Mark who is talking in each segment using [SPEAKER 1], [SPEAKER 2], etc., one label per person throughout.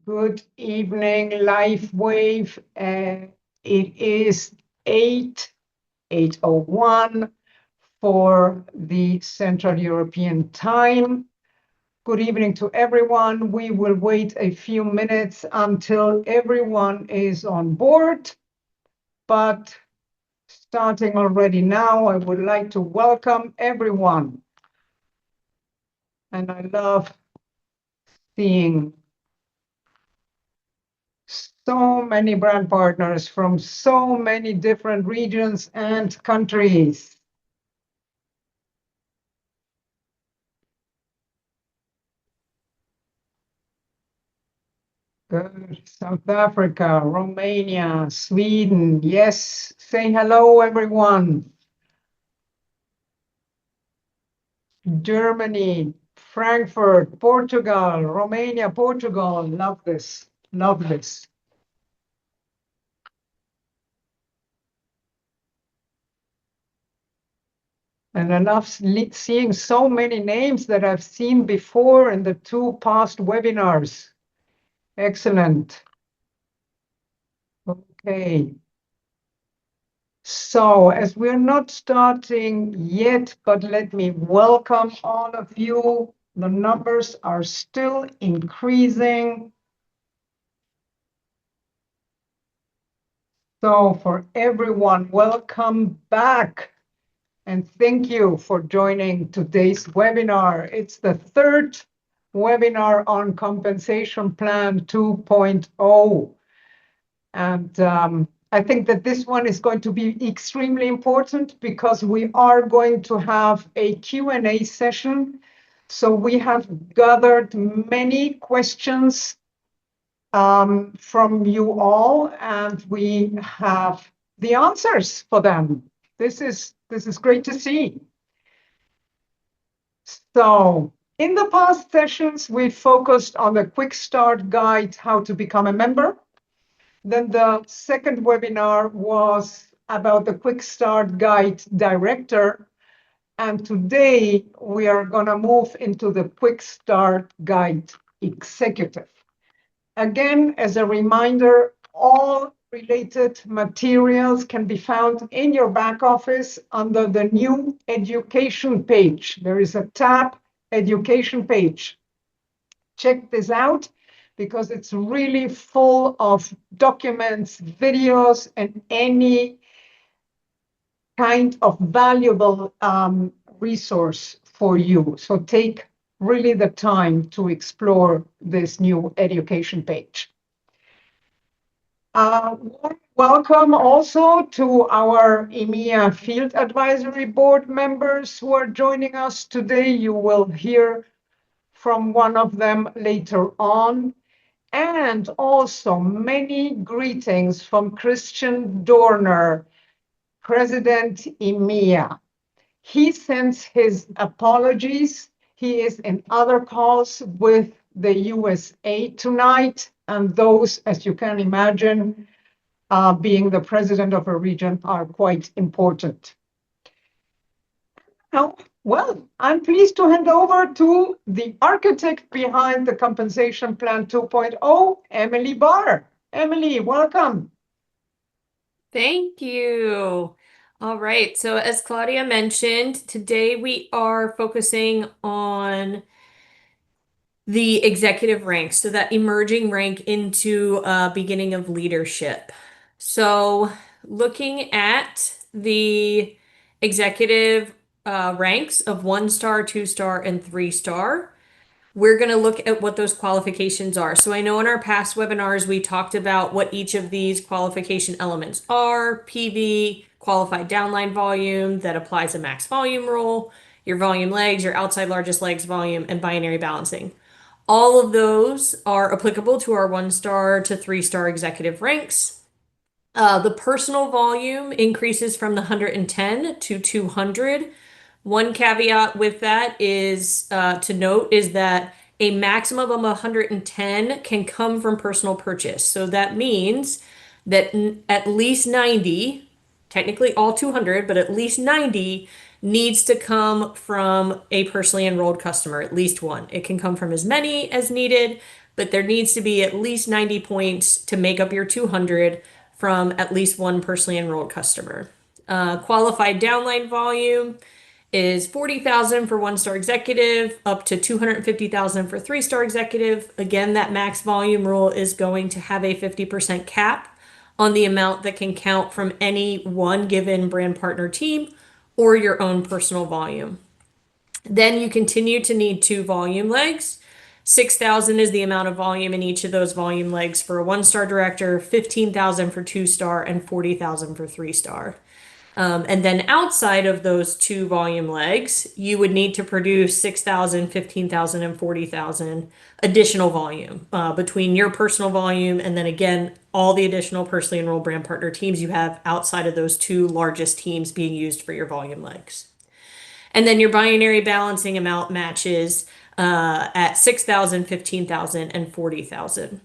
[SPEAKER 1] Good evening, Lifewave. It is 8:01 for the Central European Time. Good evening to everyone. We will wait a few minutes until everyone is on board. But starting already now, I would like to welcome everyone. And I love seeing so many brand partners from so many different regions and countries. Good. South Africa, Romania, Sweden. Yes, say hello, everyone. Germany, Frankfurt, Portugal, Romania, Portugal. Love this. Love this. And I love seeing so many names that I've seen before in the two past webinars. Excellent. Okay. So as we're not starting yet, but let me welcome all of you. The numbers are still increasing. So for everyone, welcome back. And thank you for joining today's webinar. It's the third webinar on Compensation Plan 2.0. And I think that this one is going to be extremely important because we are going to have a Q&A session. So we have gathered many questions from you all, and we have the answers for them. This is great to see. So in the past sessions, we focused on the quick start guide, how to become a member. Then the second webinar was about the Quick Start Guide Director. And today we are going to move into the Quick Start Guide Executive. Again, as a reminder, all related materials can be found in your back office under the new education page. There is a tab, education page. Check this out, because it's really full of documents, videos, and any kind of valuable resource for you. So take really the time to explore this new education page. Welcome also to our EMEA Field Advisory Board members who are joining us today. You will hear from one of them later on. And also many greetings from Christian Dorner, President EMEA. He sends his apologies. He is in other calls with the USA tonight, and those, as you can imagine, being the president of a region, are quite important. Now, well, I'm pleased to hand over to the architect behind the Compensation Plan 2.0, Emily Barr. Emily, welcome.
[SPEAKER 2] Thank you. All right. So as Claudia mentioned, today we are focusing on the executive ranks, so that emerging rank into beginning of leadership. So looking at the executive ranks of 1-star, 2-star, and 3-star, we're going to look at what those qualifications are. So I know in our past webinars, we talked about what each of these qualification elements are: PV, qualified downline volume that applies a max volume rule, your volume legs, your outside largest legs volume, and binary balancing. All of those are applicable to our 1-star to 3-star executive ranks. The personal volume increases from the 110 to 200. One caveat with that is to note is that a maximum of 110 can come from personal purchase. So that means that at least 90, technically all 200, but at least 90 needs to come from a personally enrolled customer, at least one. It can come from as many as needed, but there needs to be at least 90 points to make up your 200 from at least one personally enrolled customer. Qualified downline volume is 40,000 for one-star executive, up to 250,000 for three-star executive. Again, that max volume rule is going to have a 50% cap on the amount that can count from any one given brand partner team or your own personal volume. Then you continue to need two volume legs. 6,000 is the amount of volume in each of those volume legs for a one-star director, 15,000 for two-star, and 40,000 for three-star. And then outside of those two volume legs, you would need to produce 6,000, 15,000, and 40,000 additional volume between your personal volume and then again, all the additional personally enrolled brand partner teams you have outside of those two largest teams being used for your volume legs. And then your binary balancing amount matches at 6,000, 15,000, and 40,000.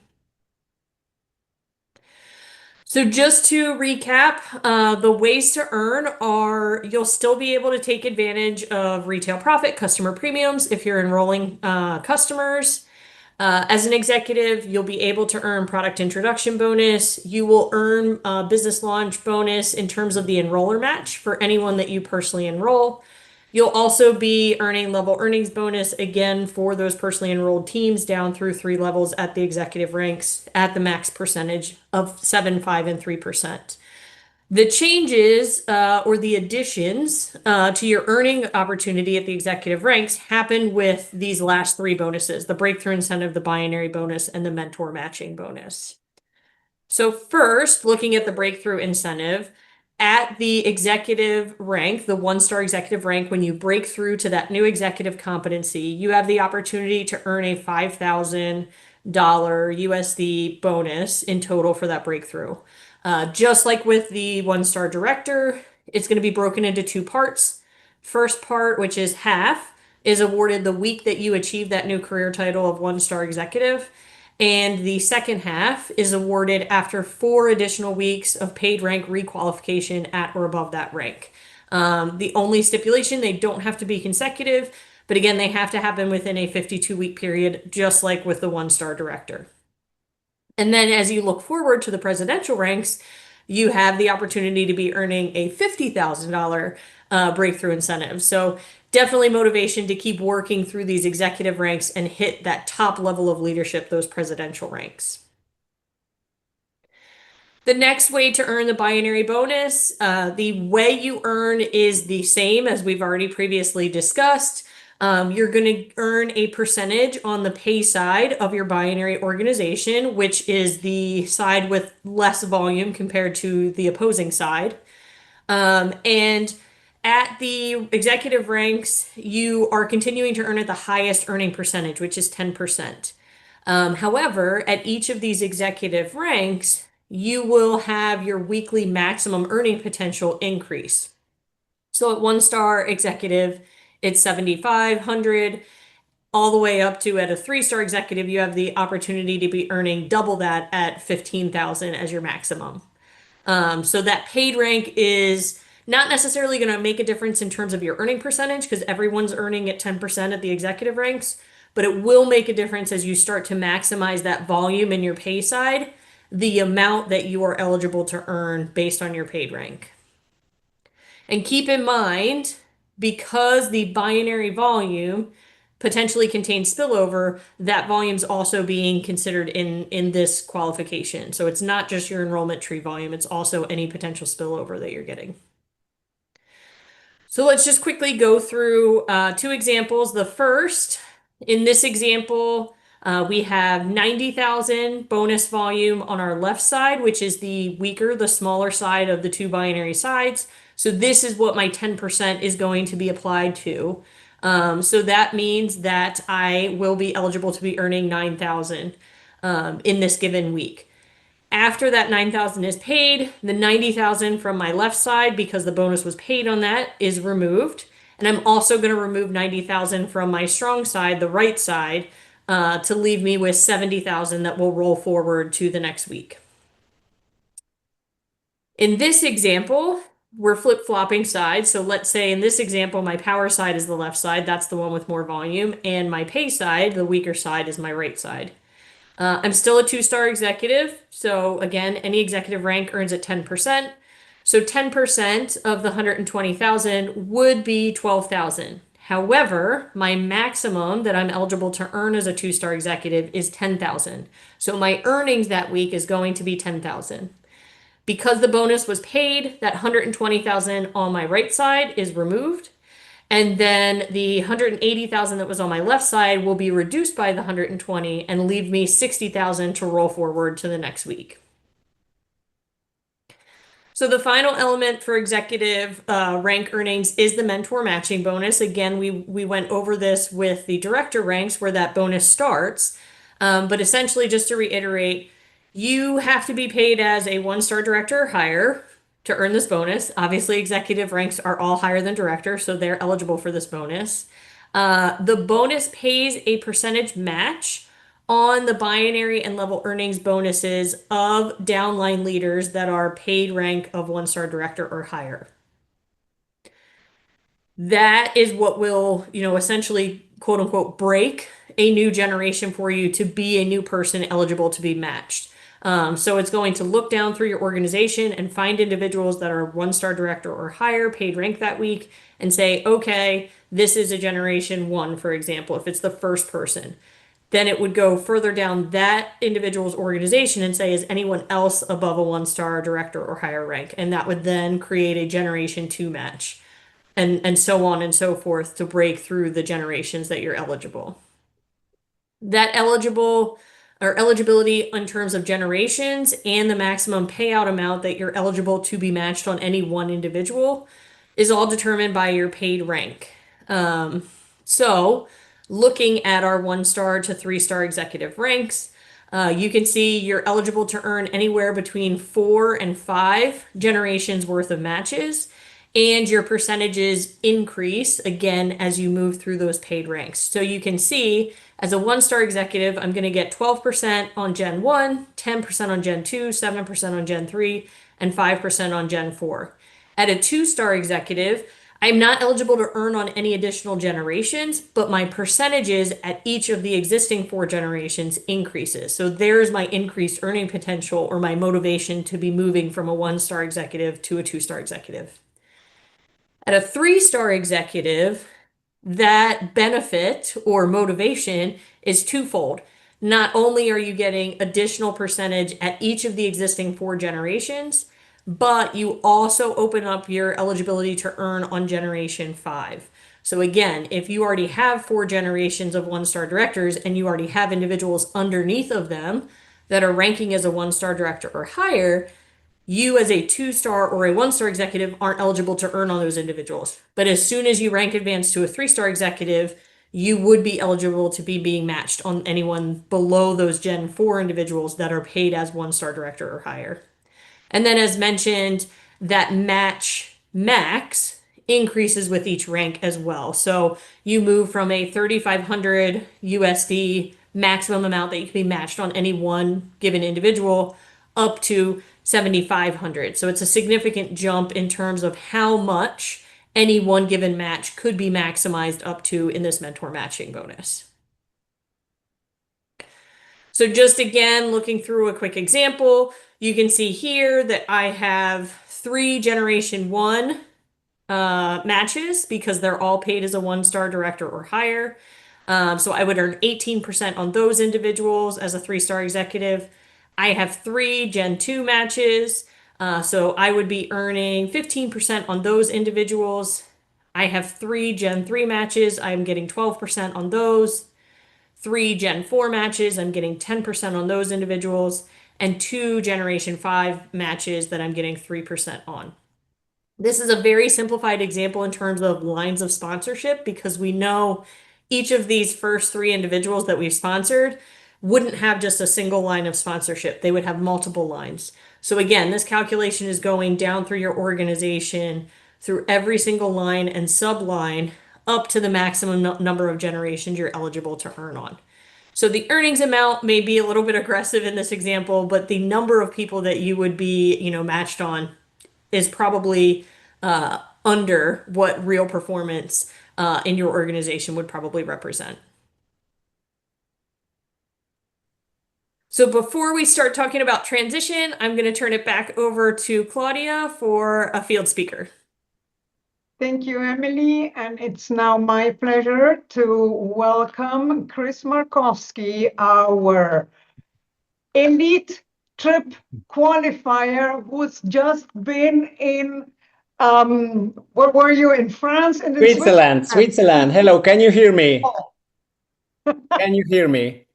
[SPEAKER 2] So just to recap, the ways to earn are you'll still be able to take advantage of retail profit, customer premiums if you're enrolling customers. As an executive, you'll be able to earn product introduction bonus. You will earn business launch bonus in terms of the enroller match for anyone that you personally enroll. You'll also be earning level earnings bonus again for those personally enrolled teams down through 3 levels at the executive ranks at the max percentage of 7, 5, and 3%. The changes or the additions to your earning opportunity at the executive ranks happen with these last 3 bonuses, the breakthrough incentive, the binary bonus, and the mentor matching bonus. So first, looking at the breakthrough incentive, at the executive rank, the one-star executive rank, when you break through to that new executive competency, you have the opportunity to earn a $5,000 USD bonus in total for that breakthrough. Just like with the one-star director, it's going to be broken into 2 parts. First part, which is half, is awarded the week that you achieve that new career title of one-star executive. And the second half is awarded after 4 additional weeks of paid rank requalification at or above that rank. The only stipulation, they don't have to be consecutive, but again, they have to happen within a 52-week period, just like with the one-star director. And then as you look forward to the presidential ranks, you have the opportunity to be earning a $50,000 breakthrough incentive. So definitely motivation to keep working through these executive ranks and hit that top level of leadership, those presidential ranks. The next way to earn the binary bonus, the way you earn is the same as we've already previously discussed. You're going to earn a percentage on the pay side of your binary organization, which is the side with less volume compared to the opposing side. And at the executive ranks, you are continuing to earn at the highest earning percentage, which is 10%. However, at each of these executive ranks, you will have your weekly maximum earning potential increase. So at one-star executive, it's 7,500, all the way up to at a 3-star executive, you have the opportunity to be earning double that at 15,000 as your maximum. So that paid rank is not necessarily going to make a difference in terms of your earning percentage because everyone's earning at 10% at the executive ranks, but it will make a difference as you start to maximize that volume in your pay side, the amount that you are eligible to earn based on your paid rank. And keep in mind, because the binary volume potentially contains spillover, that volume's also being considered in this qualification. So it's not just your enrollment tree volume, it's also any potential spillover that you're getting. So let's just quickly go through 2 examples. The first, in this example, we have 90,000 bonus volume on our left side, which is the weaker, the smaller side of the 2 binary sides. So this is what my 10% is going to be applied to. So that means that I will be eligible to be earning 9,000 in this given week. After that 9,000 is paid, the 90,000 from my left side, because the bonus was paid on that, is removed. And I'm also going to remove 90,000 from my strong side, the right side, to leave me with 70,000 that will roll forward to the next week. In this example, we're flip-flopping sides. So let's say in this example, my power side is the left side. That's the one with more volume. And my pay side, the weaker side, is my right side. I'm still a two-star executive. So again, any executive rank earns at 10%. So 10% of the 120,000 would be 12,000. However, my maximum that I'm eligible to earn as a two-star executive is 10,000. So my earnings that week is going to be 10,000. Because the bonus was paid, that 120,000 on my right side is removed. And then the 180,000 that was on my left side will be reduced by the 120 and leave me 60,000 to roll forward to the next week. So the final element for executive rank earnings is the mentor matching bonus. Again, we went over this with the director ranks where that bonus starts. But essentially, just to reiterate, you have to be paid as a one-star director or higher to earn this bonus. Obviously, executive ranks are all higher than director, so they're eligible for this bonus. The bonus pays a percentage match on the binary and level earnings bonuses of downline leaders that are paid rank of one-star director or higher. That is what will, essentially, quote unquote, break a new generation for you to be a new person eligible to be matched. So it's going to look down through your organization and find individuals that are one-star director or higher paid rank that week and say, okay, this is a generation one, for example, if it's the first person. Then it would go further down that individual's organization and say, is anyone else above a one-star director or higher rank? And that would then create a generation two match and so on and so forth to break through the generations that you're eligible. That eligible or eligibility in terms of generations and the maximum payout amount that you're eligible to be matched on any one individual is all determined by your paid rank. So, looking at our one-star to three-star executive ranks, you can see you're eligible to earn anywhere between 4 and 5 generations worth of matches, and your percentages increase again as you move through those paid ranks. So you can see as a one-star executive, I'm going to get 12% on Gen 1, 10% on Gen 2, 7% on Gen 3, and 5% on Gen 4. At a two-star executive, I'm not eligible to earn on any additional generations, but my percentages at each of the existing 4 generations increases. So there's my increased earning potential or my motivation to be moving from a one-star executive to a two-star executive. At a three-star executive, that benefit or motivation is twofold. Not only are you getting additional percentage at each of the existing 4 generations, but you also open up your eligibility to earn on generation 5. So again, if you already have 4 generations of one-star directors and you already have individuals underneath of them that are ranking as a one-star director or higher, you as a two-star or a one-star executive aren't eligible to earn on those individuals. But as soon as you rank advance to a three-star executive, you would be eligible to be being matched on anyone below those Gen 4 individuals that are paid as one-star director or higher. And then as mentioned, that match max increases with each rank as well. So you move from a 3,500 USD maximum amount that you can be matched on any one given individual up to 7,500. So it's a significant jump in terms of how much any one given match could be maximized up to in this mentor matching bonus. So just again, looking through a quick example, you can see here that I have 3 generation 1 matches because they're all paid as a one-star director or higher. So I would earn 18% on those individuals as a three-star executive. I have 3 Gen 2 matches, so I would be earning 15% on those individuals. I have 3 Gen 3 matches, I'm getting 12% on those. 3 Gen 4 matches, I'm getting 10% on those individuals, and 2 Generation 5 matches that I'm getting 3% on. This is a very simplified example in terms of lines of sponsorship because we know each of these first 3 individuals that we've sponsored wouldn't have just a single line of sponsorship. They would have multiple lines. So again, this calculation is going down through your organization, through every single line and subline, up to the maximum number of generations you're eligible to earn on. So the earnings amount may be a little bit aggressive in this example, but the number of people that you would be, matched on is probably under what real performance in your organization would probably represent. So before we start talking about transition, I'm going to turn it back over to Claudia for a field speaker.
[SPEAKER 1] Thank you, Emily. And it's now my pleasure to welcome Chris Markowski, our elite trip qualifier who's just been in, where were you, in France and in
[SPEAKER 3] Switzerland,
[SPEAKER 1] Switzerland?
[SPEAKER 3] Switzerland. Hello, can you hear me?
[SPEAKER 1] Oh,
[SPEAKER 3] Can you hear me?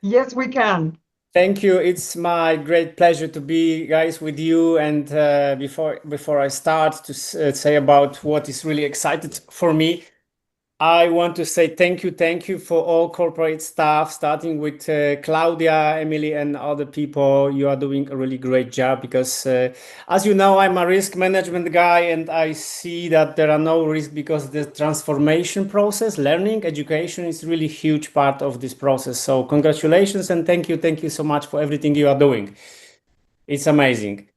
[SPEAKER 1] yes, we can.
[SPEAKER 3] Thank you. It's my great pleasure to be, guys, with you. And before I start to say about what is really excited for me, I want to say thank you for all corporate staff, starting with Claudia, Emily, and other people. You are doing a really great job because, as you know, I'm a risk management guy, and I see that there are no risks because the transformation process, learning, education is really huge part of this process. So congratulations and thank you so much for everything you are doing. It's amazing.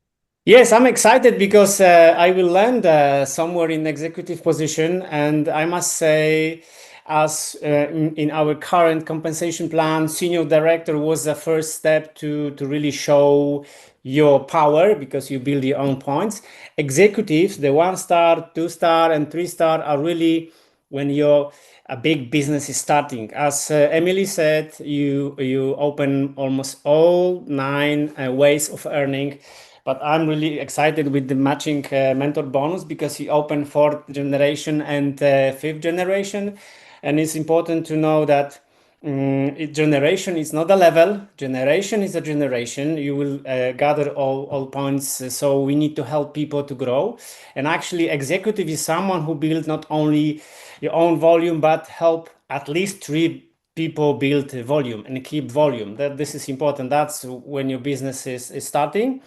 [SPEAKER 3] Yes, I'm excited because I will land somewhere in executive position, and I must say, as in our current compensation plan, senior director was the first step to really show your power because you build your own points. Executives, the 1 star, 2 star, and 3 star are really when your a big business is starting. As Emily said, you open almost all 9 ways of earning, but I'm really excited with the matching mentor bonus because you open 4th generation and 5th generation. And it's important to know that generation is not a level, generation is a generation. You will gather all points. So we need to help people to grow. And actually, executive is someone who builds not only your own volume, but help at least 3 people build volume and keep volume. That this is important. That's when your business is starting.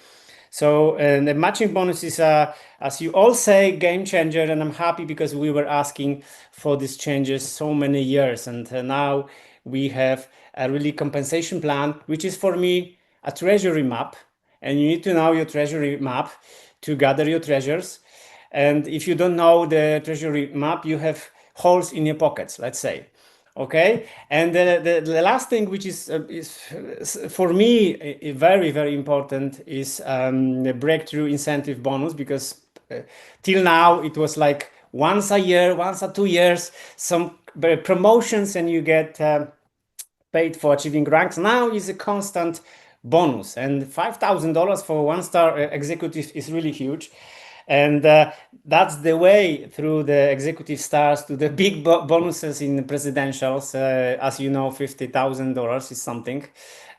[SPEAKER 3] So the matching bonus is, as you all say, game changer, and I'm happy because we were asking for these changes so many years, and now we have a really compensation plan, which is for me a treasury map, and you need to know your treasury map to gather your treasures. And if you don't know the treasury map, you have holes in your pockets, let's say. Okay, and the last thing, which is for me very very important, is the breakthrough incentive bonus, because till now it was like once a year, once or 2 years, some promotions, and you get paid for achieving ranks. Now is a constant bonus, and $5,000 for 1 star executive is really huge. And that's the way through the executive stars to the big bonuses in the presidentials. As you know, $50,000 is something,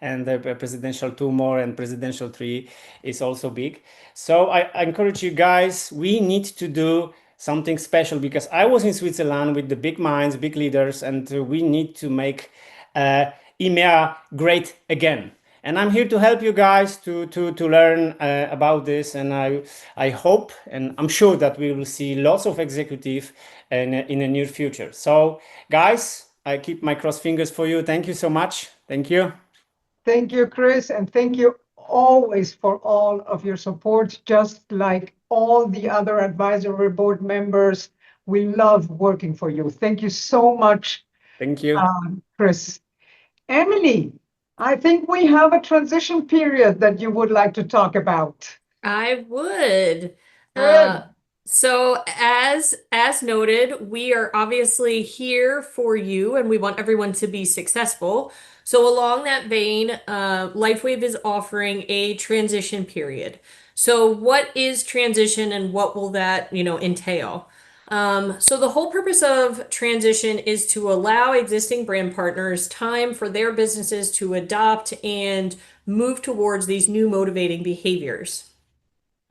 [SPEAKER 3] and the presidential 2 more and presidential 3 is also big. So I encourage you guys, we need to do something special, because I was in Switzerland with the big minds, big leaders, and we need to make EMEA great again. And I'm here to help you guys to learn about this. And I hope, and I'm sure that we will see lots of executive in the near future. So guys, I keep my cross fingers for you. Thank you so much. Thank you.
[SPEAKER 1] Thank you, Chris, and thank you always for all of your support, just like all the other advisory board members. We love working for you. Thank you so much,
[SPEAKER 3] Thank you.
[SPEAKER 1] Chris. Emily, I think we have a transition period that you would like to talk about.
[SPEAKER 2] I would.
[SPEAKER 1] Good.
[SPEAKER 2] So as noted, we are obviously here for you, and we want everyone to be successful. So along that vein, Lifewave is offering a transition period. So what is transition, and what will that, entail? So the whole purpose of transition is to allow existing brand partners time for their businesses to adopt and move towards these new motivating behaviors.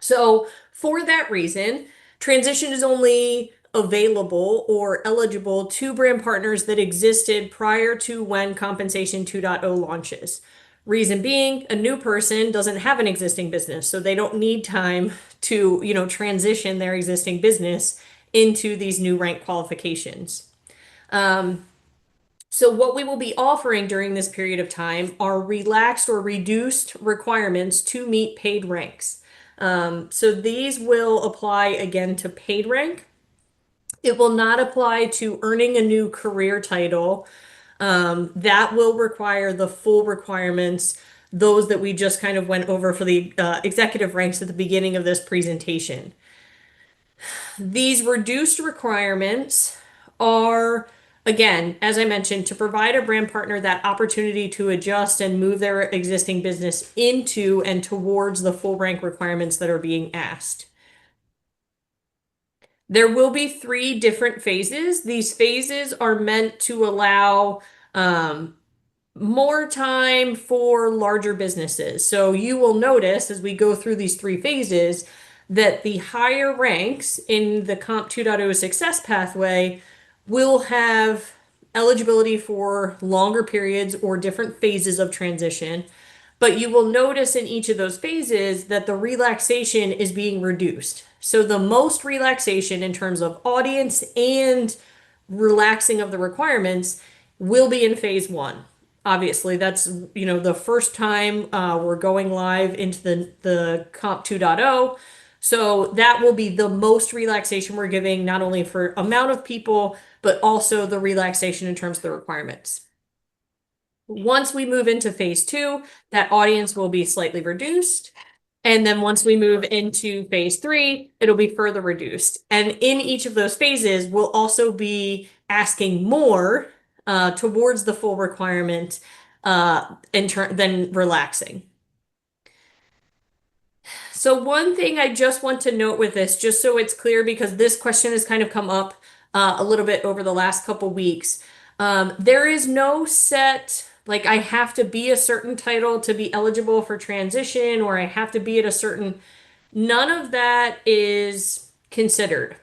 [SPEAKER 2] So for that reason, transition is only available or eligible to brand partners that existed prior to when Compensation 2.0 launches. Reason being, a new person doesn't have an existing business, so they don't need time to, transition their existing business into these new rank qualifications. So what we will be offering during this period of time are relaxed or reduced requirements to meet paid ranks. So these will apply again to paid rank. It will not apply to earning a new career title. That will require the full requirements those that we just kind of went over for the executive ranks at the beginning of this presentation. These reduced requirements are, again, as I mentioned, to provide a brand partner that opportunity to adjust and move their existing business into and towards the full rank requirements that are being asked. There will be 3 different phases. These phases are meant to allow more time for larger businesses. So you will notice as we go through these 3 phases that the higher ranks in the Comp 2.0 success pathway will have eligibility for longer periods or different phases of transition. But you will notice in each of those phases that the relaxation is being reduced. So the most relaxation in terms of audience and relaxing of the requirements will be in phase 1. Obviously, that's the first time we're going live into the Comp 2.0. So that will be the most relaxation we're giving, not only for amount of people, but also the relaxation in terms of the requirements. Once we move into phase 2, that audience will be slightly reduced. And then once we move into phase 3, it'll be further reduced. And in each of those phases, we'll also be asking more towards the full requirement than relaxing. So one thing I just want to note with this, just so it's clear, because this question has kind of come up a little bit over the last couple weeks. There is no set, like I have to be a certain title to be eligible for transition, or I have to be at a certain, none of that is considered.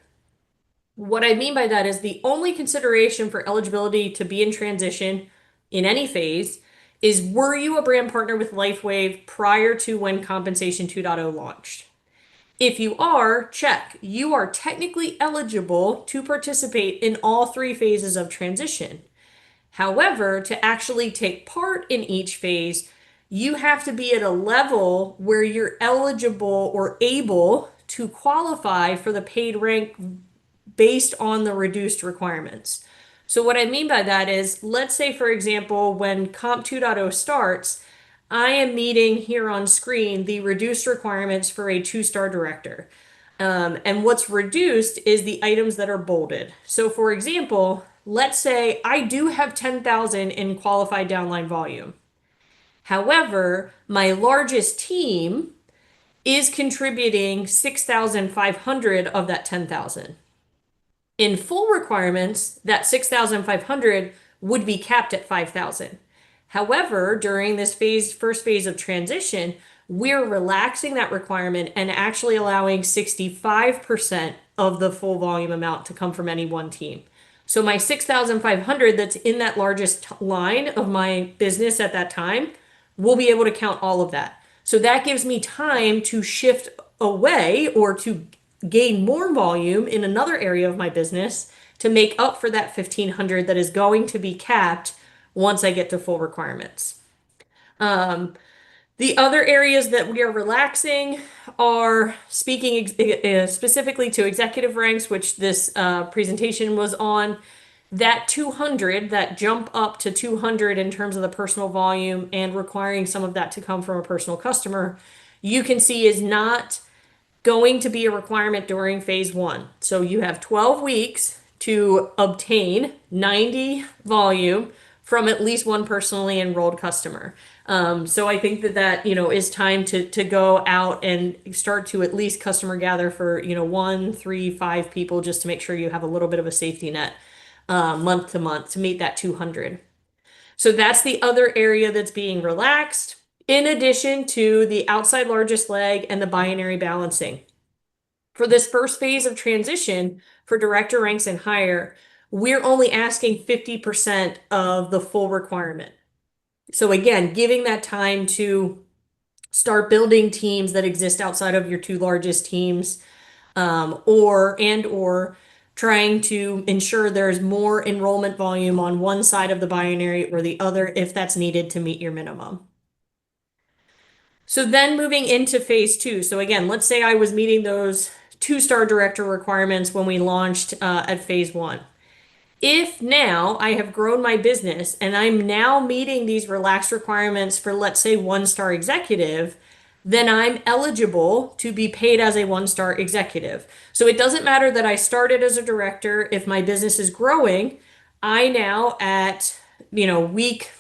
[SPEAKER 2] What I mean by that is the only consideration for eligibility to be in transition in any phase is, were you a brand partner with Lifewave prior to when Compensation 2.0 launched? If you are, check. You are technically eligible to participate in all 3 phases of transition. However, to actually take part in each phase, you have to be at a level where you're eligible or able to qualify for the paid rank based on the reduced requirements. So what I mean by that is, let's say, for example, when Comp 2.0 starts, I am meeting here on screen the reduced requirements for a 2-star director. And what's reduced is the items that are bolded. So for example, let's say I do have 10,000 in qualified downline volume. However, my largest team is contributing 6,500 of that 10,000. In full requirements, that 6,500 would be capped at 5,000. However, during this first phase of transition, we're relaxing that requirement and actually allowing 65% of the full volume amount to come from any one team. So my 6,500 that's in that largest line of my business at that time, we'll be able to count all of that. So that gives me time to shift away or to gain more volume in another area of my business to make up for that 1,500 that is going to be capped once I get to full requirements. The other areas that we are relaxing are speaking specifically to executive ranks, which this presentation was on. That 200, that jump up to 200 in terms of the personal volume and requiring some of that to come from a personal customer, you can see is not going to be a requirement during phase 1. So you have 12 weeks to obtain 90 volume from at least one personally enrolled customer. So I think that is time to go out and start to at least customer gather for 1, 3, 5 people, just to make sure you have a little bit of a safety net month to month to meet that 200. So that's the other area that's being relaxed, in addition to the outside largest leg and the binary balancing. For this first phase of transition for director ranks and higher, we're only asking 50% of the full requirement. So again, giving that time to start building teams that exist outside of your 2 largest teams, or trying to ensure there's more enrollment volume on one side of the binary or the other if that's needed to meet your minimum. So then moving into phase 2. So again, let's say I was meeting those 2-star director requirements when we launched at phase 1. If now I have grown my business and I'm now meeting these relaxed requirements for, let's say, one-star executive, then I'm eligible to be paid as a one-star executive. So it doesn't matter that I started as a director. If my business is growing, I now at, week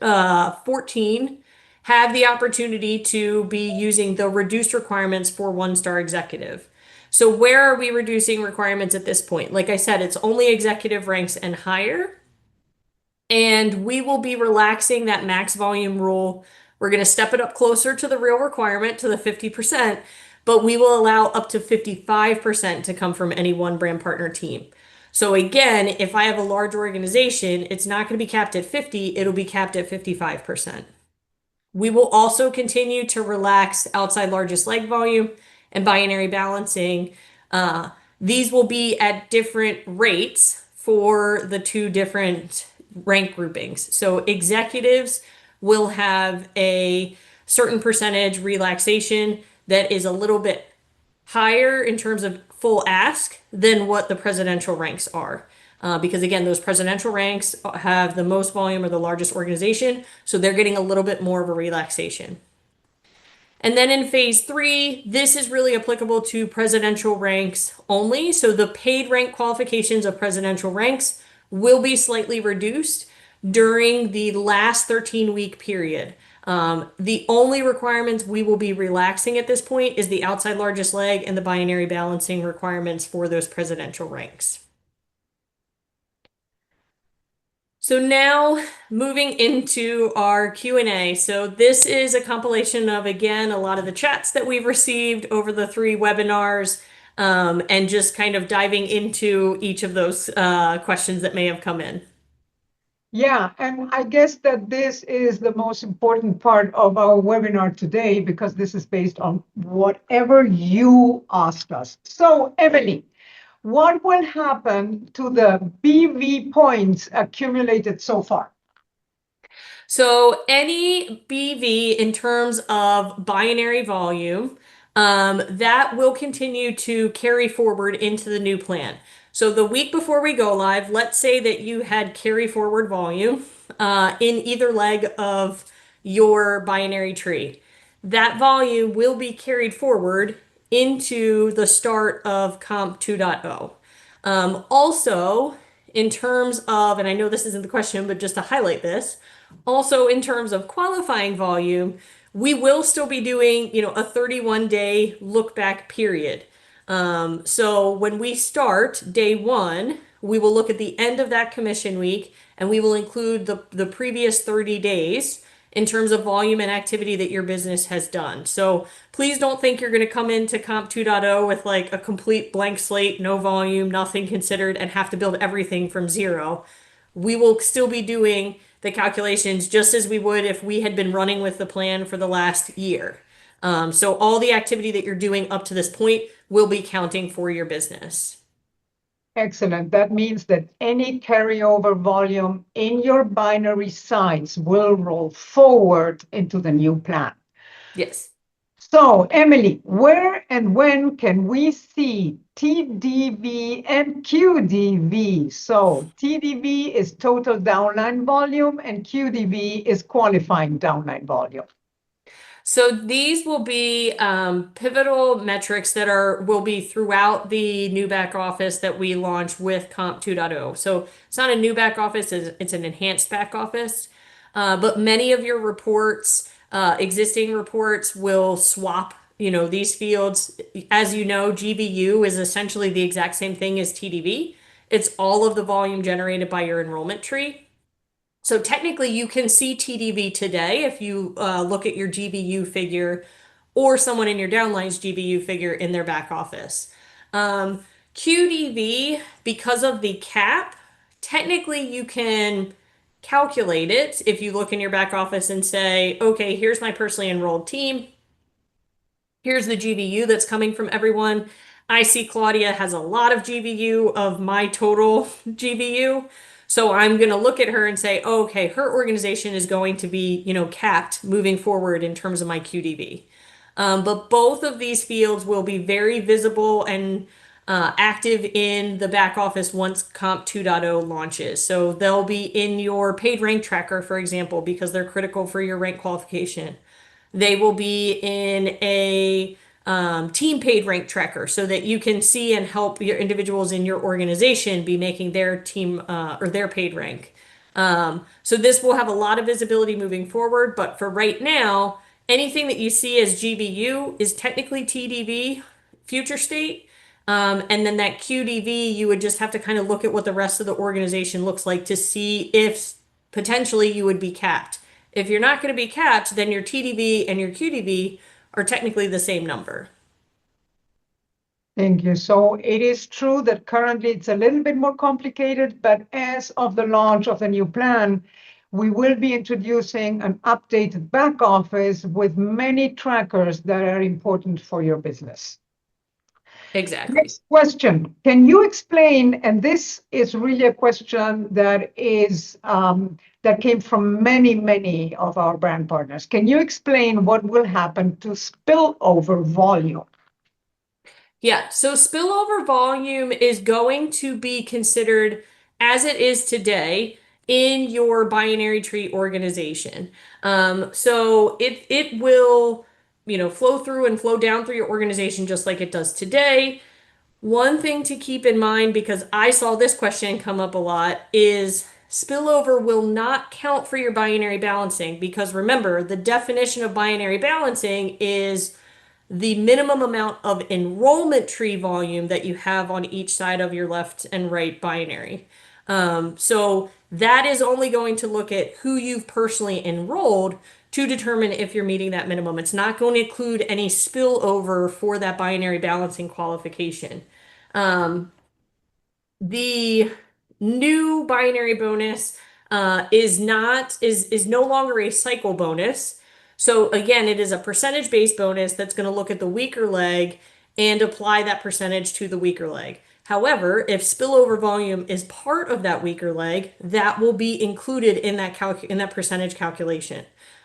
[SPEAKER 2] 14 have the opportunity to be using the reduced requirements for one-star executive. So where are we reducing requirements at this point? Like I said, it's only executive ranks and higher. And we will be relaxing that max volume rule. We're going to step it up closer to the real requirement, to the 50%, but we will allow up to 55% to come from any one brand partner team. So again, if I have a large organization, it's not going to be capped at 50, it'll be capped at 55%. We will also continue to relax outside largest leg volume and binary balancing. These will be at different rates for the two different rank groupings. So executives will have a certain percentage relaxation that is a little bit higher in terms of full ask than what the presidential ranks are. Because again, those presidential ranks have the most volume or the largest organization, so they're getting a little bit more of a relaxation. And then in phase 3, this is really applicable to presidential ranks only. So the paid rank qualifications of presidential ranks will be slightly reduced during the last 13-week period. The only requirements we will be relaxing at this point is the outside largest leg and the binary balancing requirements for those presidential ranks. So now moving into our Q&A. So this is a compilation of, again, a lot of the chats that we've received over the 3 webinars, and just kind of diving into each of those questions that may have come in.
[SPEAKER 1] Yeah, and I guess that this is the most important part of our webinar today, because this is based on whatever you asked us. So, Emily, what will happen to the BV points accumulated so far?
[SPEAKER 2] So any BV in terms of binary volume, that will continue to carry forward into the new plan. So the week before we go live, let's say that you had carry forward volume in either leg of your binary tree. That volume will be carried forward into the start of Comp 2.0. Also, in terms of, and I know this isn't the question, but just to highlight this, also in terms of qualifying volume, we will still be doing, a 31-day look back period. So when we start day 1, we will look at the end of that commission week, and we will include the previous 30 days in terms of volume and activity that your business has done. So please don't think you're going to come into Comp 2.0 with like a complete blank slate, no volume, nothing considered, and have to build everything from zero. We will still be doing the calculations just as we would if we had been running with the plan for the last year. So all the activity that you're doing up to this point will be counting for your business.
[SPEAKER 1] Excellent. That means that any carryover volume in your binary size will roll forward into the new plan.
[SPEAKER 2] Yes.
[SPEAKER 1] So, Emily, where and when can we see TDV and QDV? So, TDV is total downline volume and QDV is qualifying downline volume.
[SPEAKER 2] So these will be pivotal metrics that will be throughout the new back office that we launch with Comp 2.0. So it's not a new back office, it's an enhanced back office. But many of your reports, existing reports, will swap, these fields. As you know, GVU is essentially the exact same thing as TDV. It's all of the volume generated by your enrollment tree. So technically, you can see TDV today if you look at your GVU figure or someone in your downline's GVU figure in their back office. QDV, because of the cap, technically you can calculate it if you look in your back office and say, okay, here's my personally enrolled team. Here's the GVU that's coming from everyone. I see Claudia has a lot of GVU of my total GVU. So I'm going to look at her and say, oh, okay, her organization is going to be, capped moving forward in terms of my QDV. But both of these fields will be very visible and active in the back office once Comp 2.0 launches. So they'll be in your paid rank tracker, for example, because they're critical for your rank qualification. They will be in a team paid rank tracker so that you can see and help your individuals in your organization be making their team or their paid rank. So this will have a lot of visibility moving forward, but for right now, anything that you see as GBU is technically TDV, future state. And then that QDV, you would just have to kind of look at what the rest of the organization looks like to see if potentially you would be capped. If you're not going to be capped, then your TDV and your QDV are technically the same number.
[SPEAKER 1] Thank you. So it is true that currently it's a little bit more complicated, but as of the launch of the new plan, we will be introducing an updated back office with many trackers that are important for your business.
[SPEAKER 2] Exactly.
[SPEAKER 1] Next question. Can you explain, and this is really a question that is that came from many of our brand partners. Can you explain what will happen to spillover volume?
[SPEAKER 2] Yeah, so spillover volume is going to be considered as it is today in your binary tree organization. So it will, flow through and flow down through your organization just like it does today. One thing to keep in mind, because I saw this question come up a lot, is spillover will not count for your binary balancing, because remember, the definition of binary balancing is the minimum amount of enrollment tree volume that you have on each side of your left and right binary. So that is only going to look at who you've personally enrolled to determine if you're meeting that minimum. It's not going to include any spillover for that binary balancing qualification. The new binary bonus is no longer a cycle bonus. So again, it is a percentage-based bonus that's going to look at the weaker leg and apply that percentage to the weaker leg. However, if spillover volume is part of that weaker leg, that will be included in that percentage calculation.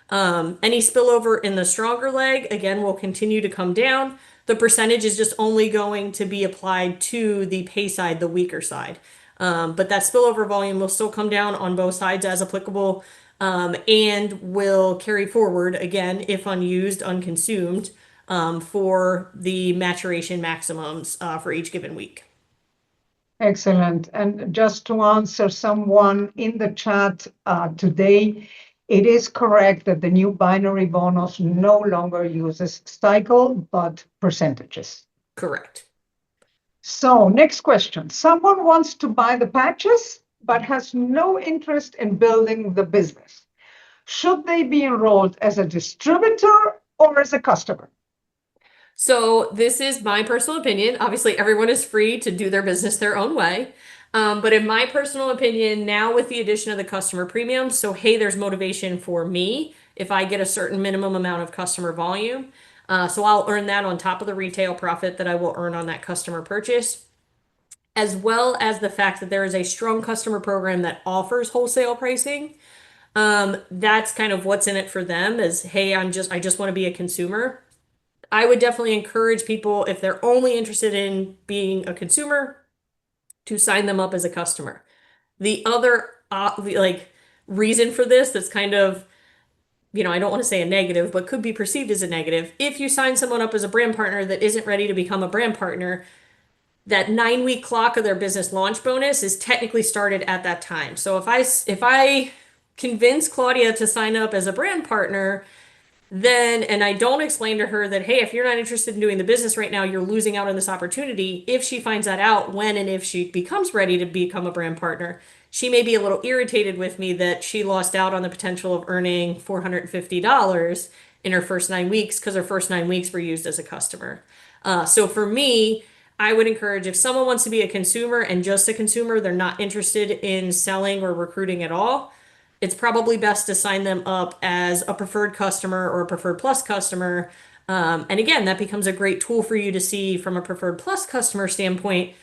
[SPEAKER 2] Any spillover in the stronger leg, again, will continue to come down. The percentage is just only going to be applied to the pay side, the weaker side. But that spillover volume will still come down on both sides as applicable, and will carry forward, again, if unused, unconsumed, for the maturation maximums for each given week.
[SPEAKER 1] Excellent. And just to answer someone in the chat today, it is correct that the new binary bonus no longer uses cycle, but percentages.
[SPEAKER 2] Correct.
[SPEAKER 1] So next question. Someone wants to buy the patches, but has no interest in building the business. Should they be enrolled as a distributor or as a customer?
[SPEAKER 2] So this is my personal opinion. Obviously, everyone is free to do their business their own way. But in my personal opinion, now with the addition of the customer premium, so hey, there's motivation for me if I get a certain minimum amount of customer volume. So I'll earn that on top of the retail profit that I will earn on that customer purchase, as well as the fact that there is a strong customer program that offers wholesale pricing. That's kind of what's in it for them is, hey, I just want to be a consumer. I would definitely encourage people, if they're only interested in being a consumer, to sign them up as a customer. The other reason for this that's kind of, I don't want to say a negative, but could be perceived as a negative. If you sign someone up as a brand partner that isn't ready to become a brand partner, that 9-week clock of their business launch bonus is technically started at that time. So if I convince Claudia to sign up as a brand partner, and I don't explain to her that, hey, if you're not interested in doing the business right now, you're losing out on this opportunity. If she finds that out when and if she becomes ready to become a brand partner, she may be a little irritated with me that she lost out on the potential of earning $450 in her first 9 weeks because her first 9 weeks were used as a customer. So for me, I would encourage, if someone wants to be a consumer and just a consumer, they're not interested in selling or recruiting at all, it's probably best to sign them up as a preferred customer or a preferred plus customer. And again, that becomes a great tool for you to see from a preferred plus customer standpoint,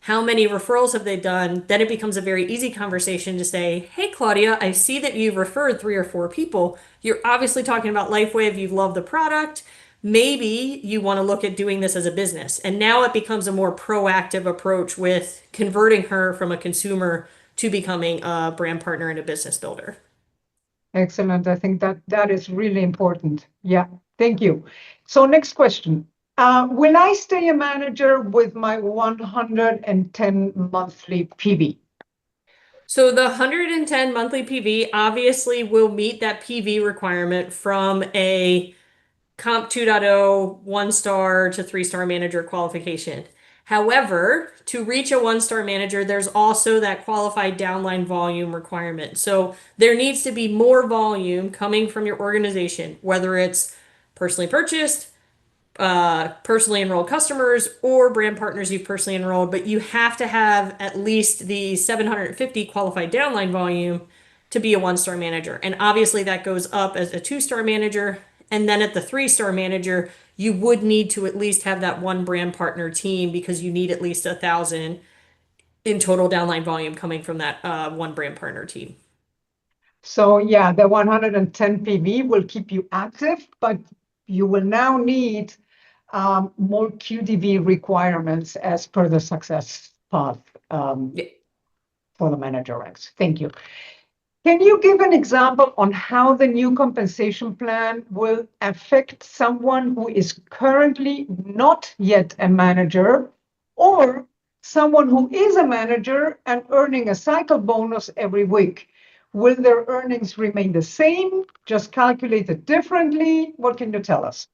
[SPEAKER 2] how many referrals have they done? Then it becomes a very easy conversation to say, hey, Claudia, I see that you've referred 3 or 4 people. You're obviously talking about Lifewave. You love the product. maybe you want to look at doing this as a business. And now it becomes a more proactive approach with converting her from a consumer to becoming a brand partner and a business builder.
[SPEAKER 1] Excellent. I think that is really important. Yeah, thank you. So next question. Will I stay a manager with my 110 monthly PV?
[SPEAKER 2] So the 110 monthly PV obviously will meet that PV requirement from a Comp 2.0 1-star to 3-star manager qualification. However, to reach a 1-star manager, there's also that qualified downline volume requirement. So there needs to be more volume coming from your organization, whether it's personally purchased, personally enrolled customers, or brand partners you've personally enrolled, but you have to have at least the 750 qualified downline volume to be a 1-star manager. And obviously that goes up as a 2-star manager. And then at the 3-star manager, you would need to at least have that one brand partner team because you need at least 1,000 in total downline volume coming from that one brand partner team.
[SPEAKER 1] So yeah, the 110 PV will keep you active, but you will now need more QDV requirements as per the success path for the manager ranks. Thank you. Can you give an example on how the new compensation plan will affect someone who is currently not yet a manager, or someone who is a manager and earning a cycle bonus every week? Will their earnings remain the same, just calculated differently? What can you tell us?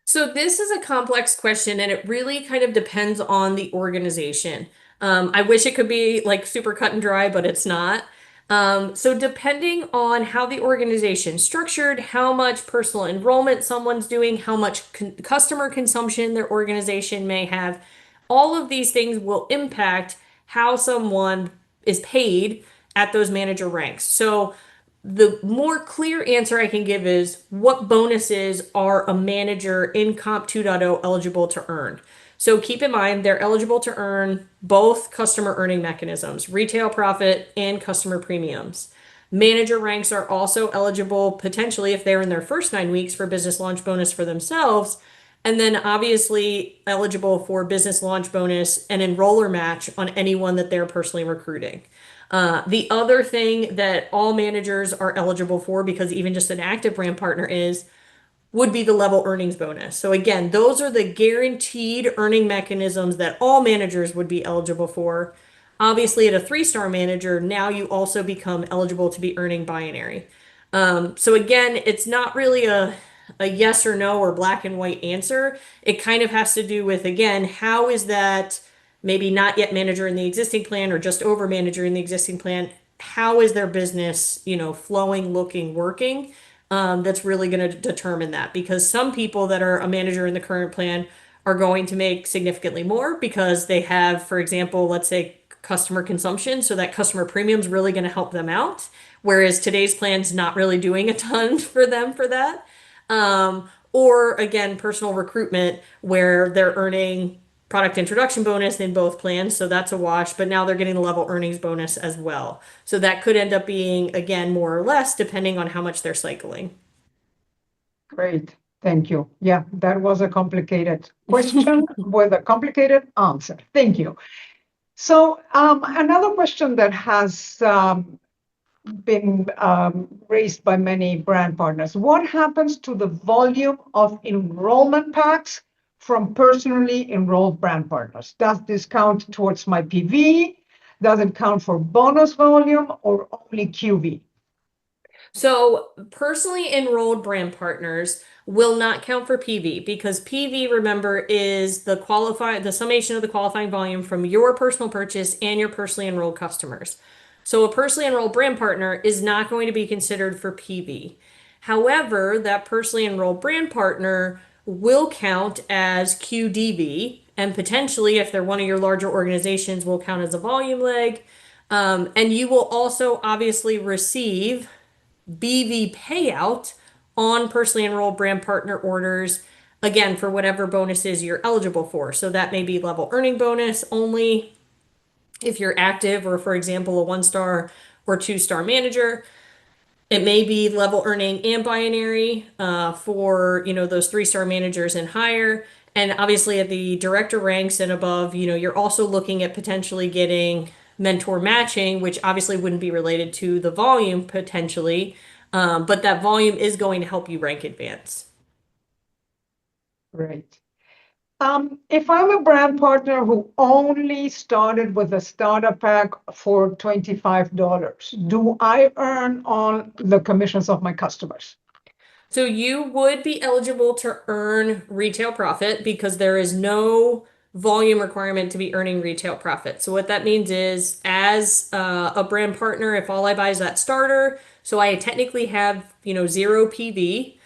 [SPEAKER 2] So this is a complex question, and it really kind of depends on the organization. I wish it could be like super cut and dry, but it's not. So depending on how the organization structured, how much personal enrollment someone's doing, how much customer consumption their organization may have, all of these things will impact how someone is paid at those manager ranks. So the more clear answer I can give is what bonuses are a manager in Comp 2.0 eligible to earn? So keep in mind, they're eligible to earn both customer earning mechanisms, retail profit and customer premiums. Manager ranks are also eligible potentially if they're in their first 9 weeks for business launch bonus for themselves. And then obviously eligible for business launch bonus and enroller match on anyone that they're personally recruiting. The other thing that all managers are eligible for, because even just an active brand partner would be the level earnings bonus. So again, those are the guaranteed earning mechanisms that all managers would be eligible for. Obviously, at a 3-star manager, now you also become eligible to be earning binary. So again, it's not really a yes or no or black and white answer. It kind of has to do with, again, how is that maybe not yet manager in the existing plan or just over manager in the existing plan? How is their business, flowing, looking, working? That's really going to determine that, because some people that are a manager in the current plan are going to make significantly more because they have, for example, let's say customer consumption. So that customer premium is really going to help them out. Whereas today's plan's not really doing a ton for them for that. Or again, personal recruitment where they're earning product introduction bonus in both plans. So that's a wash, but now they're getting the level earnings bonus as well. So that could end up being, again, more or less depending on how much they're cycling.
[SPEAKER 1] Great. Thank you. Yeah, that was a complicated question with a complicated answer. Thank you. So another question that has been raised by many brand partners. What happens to the volume of enrollment packs from personally enrolled brand partners? Does this count towards my PV? Does it count for bonus volume or only QV?
[SPEAKER 2] So personally enrolled brand partners will not count for PV because PV, remember, is the summation of the qualifying volume from your personal purchase and your personally enrolled customers. So a personally enrolled brand partner is not going to be considered for PV. However, that personally enrolled brand partner will count as QDV, and potentially, if they're one of your larger organizations, will count as a volume leg. And you will also obviously receive BV payout on personally enrolled brand partner orders, again, for whatever bonuses you're eligible for. So that may be level earning bonus only if you're active, or for example, a 1-star or 2-star manager. It may be level earning and binary for, those 3-star managers and higher. And obviously at the director ranks and above, you're also looking at potentially getting mentor matching, which obviously wouldn't be related to the volume potentially, but that volume is going to help you rank advance.
[SPEAKER 1] Right. If I'm a brand partner who only started with a starter pack for $25, do I earn on the commissions of my customers?
[SPEAKER 2] So you would be eligible to earn retail profit because there is no volume requirement to be earning retail profit. So what that means is, as a brand partner, if all I buy is that starter, so I technically have, 0 PV,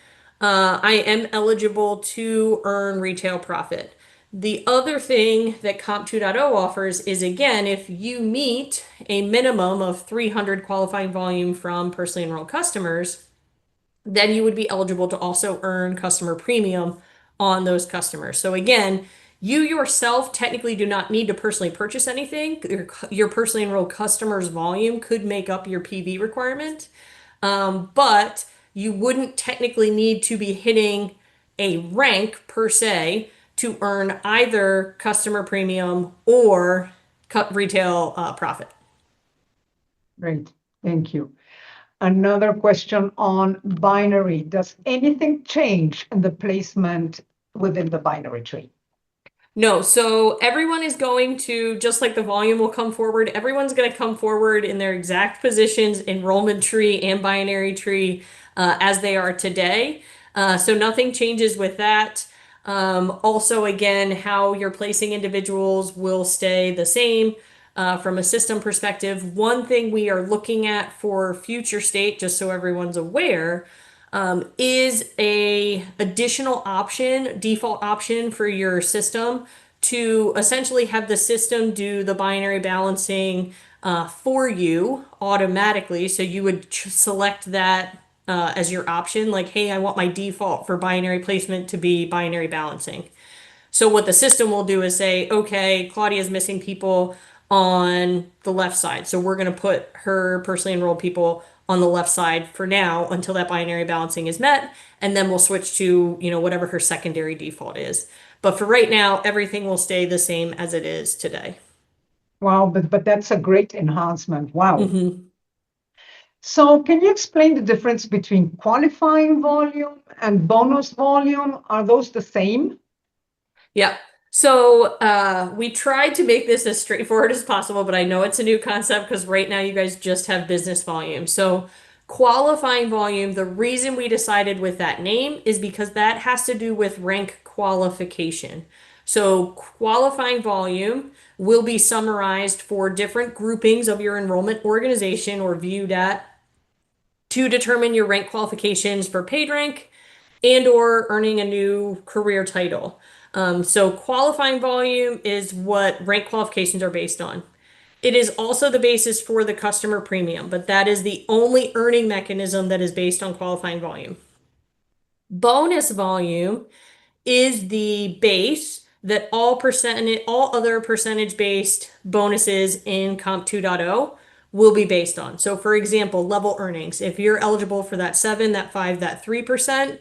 [SPEAKER 2] I am eligible to earn retail profit. The other thing that Comp 2.0 offers is, again, if you meet a minimum of 300 qualifying volume from personally enrolled customers, then you would be eligible to also earn customer premium on those customers. So again, you yourself technically do not need to personally purchase anything. Your personally enrolled customers' volume could make up your PV requirement, but you wouldn't technically need to be hitting a rank per se to earn either customer premium or retail profit.
[SPEAKER 1] Great, thank you. Another question on binary. Does anything change in the placement within the binary tree?
[SPEAKER 2] No, so everyone is going to, just like the volume will come forward, everyone's going to come forward in their exact positions, enrollment tree and binary tree, as they are today. So nothing changes with that. Also, again, how you're placing individuals will stay the same. From a system perspective, one thing we are looking at for future state, just so everyone's aware, is a additional option, default option for your system to essentially have the system do the binary balancing for you automatically. So you would select that as your option, like, hey, I want my default for binary placement to be binary balancing. So what the system will do is say, okay, Claudia's missing people on the left side. So we're going to put her personally enrolled people on the left side for now until that binary balancing is met. And then we'll switch to, whatever her secondary default is. But for right now, everything will stay the same as it is today.
[SPEAKER 1] Wow, but that's a great enhancement. Wow.
[SPEAKER 2] Mm-hmm.
[SPEAKER 1] So can you explain the difference between qualifying volume and bonus volume? Are those the same?
[SPEAKER 2] Yeah. So we tried to make this as straightforward as possible, but I know it's a new concept because right now you guys just have business volume. So qualifying volume, the reason we decided with that name is because that has to do with rank qualification. So qualifying volume will be summarized for different groupings of your enrollment organization or viewed at to determine your rank qualifications for paid rank and or earning a new career title. So qualifying volume is what rank qualifications are based on. It is also the basis for the customer premium, but that is the only earning mechanism that is based on qualifying volume. Bonus volume is the base that all other percentage-based bonuses in Comp 2.0 will be based on. So for example, level earnings. If you're eligible for that 7, that 5, that 3%,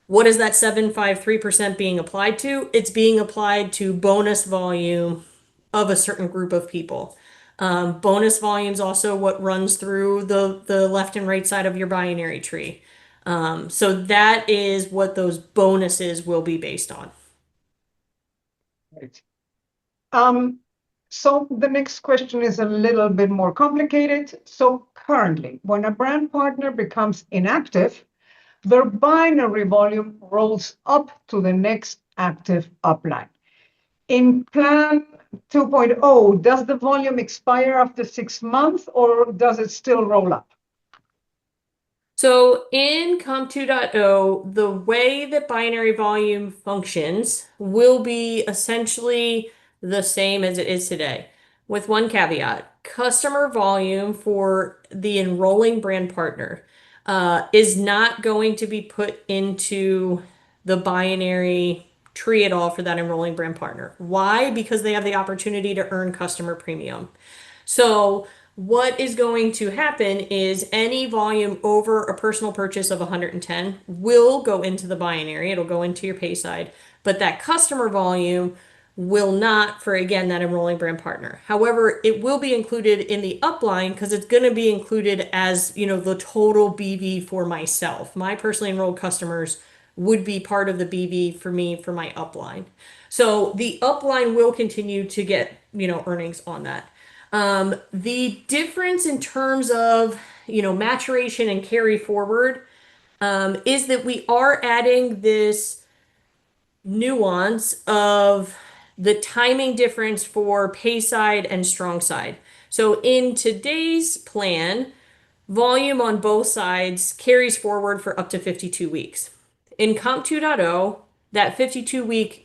[SPEAKER 2] what is that 753% being applied to? It's being applied to bonus volume of a certain group of people. Bonus volume is also what runs through the left and right side of your binary tree. So that is what those bonuses will be based on.
[SPEAKER 1] Right. So the next question is a little bit more complicated. So currently, when a brand partner becomes inactive, their binary volume rolls up to the next active upline. In Plan 2.0, does the volume expire after 6 months or does it still roll up?
[SPEAKER 2] So in Comp 2.0, the way that binary volume functions will be essentially the same as it is today, with one caveat. Customer volume for the enrolling brand partner is not going to be put into the binary tree at all for that enrolling brand partner. Why? Because they have the opportunity to earn customer premium. So what is going to happen is any volume over a personal purchase of 110 will go into the binary. It'll go into your pay side, but that customer volume will not for, again, that enrolling brand partner. However, it will be included in the upline because it's going to be included as, the total BV for myself. My personally enrolled customers would be part of the BV for me for my upline. So the upline will continue to get, earnings on that. The difference in terms of, maturation and carry forward, is that we are adding this nuance of the timing difference for pay side and strong side. So in today's plan, volume on both sides carries forward for up to 52 weeks. In Comp 2.0, that 52-week,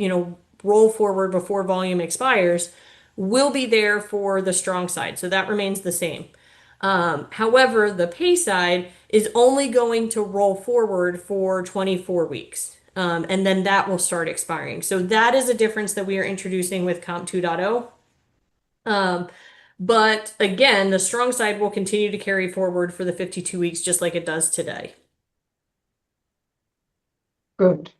[SPEAKER 2] roll forward before volume expires will be there for the strong side. So that remains the same. However, the pay side is only going to roll forward for 24 weeks. And then that will start expiring. So that is a difference that we are introducing with Comp 2.0. But again, the strong side will continue to carry forward for the 52 weeks just like it does today.
[SPEAKER 1] Good.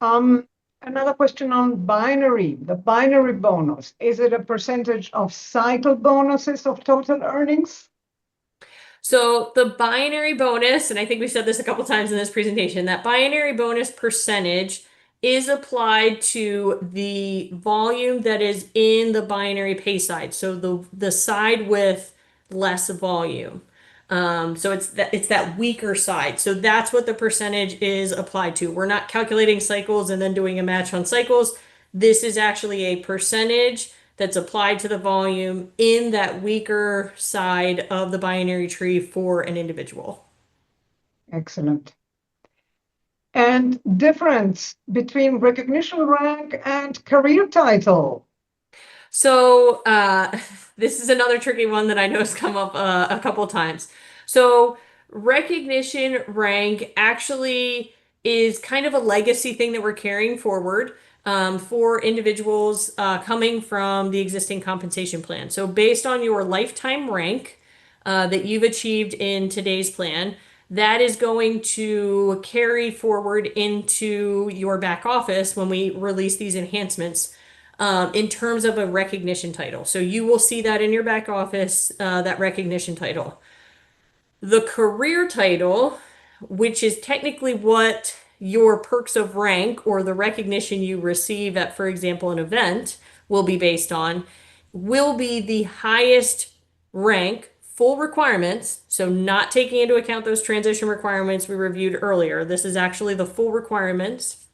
[SPEAKER 1] Another question on binary, the binary bonus. Is it a percentage of cycle bonuses of total earnings?
[SPEAKER 2] So the binary bonus, and I think we said this a couple times in this presentation, that binary bonus percentage is applied to the volume that is in the binary pay side. So the side with less volume. So it's that weaker side. So that's what the percentage is applied to. We're not calculating cycles and then doing a match on cycles. This is actually a percentage that's applied to the volume in that weaker side of the binary tree for an individual.
[SPEAKER 1] Excellent. And difference between recognition rank and career title.
[SPEAKER 2] So this is another tricky one that I know has come up a couple of times. So recognition rank actually is kind of a legacy thing that we're carrying forward for individuals coming from the existing compensation plan. So based on your lifetime rank that you've achieved in today's plan, that is going to carry forward into your back office when we release these enhancements in terms of a recognition title. So you will see that in your back office, that recognition title. The career title, which is technically what your perks of rank or the recognition you receive at, for example, an event will be based on, will be the highest rank, full requirements. So not taking into account those transition requirements we reviewed earlier. This is actually the full requirements.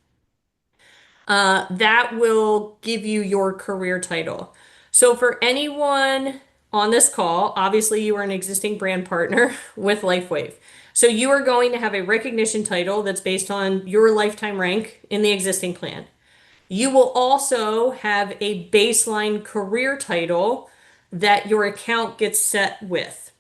[SPEAKER 2] That will give you your career title. So for anyone on this call, obviously you are an existing brand partner with Lifewave. So you are going to have a recognition title that's based on your lifetime rank in the existing plan. You will also have a baseline career title that your account gets set with.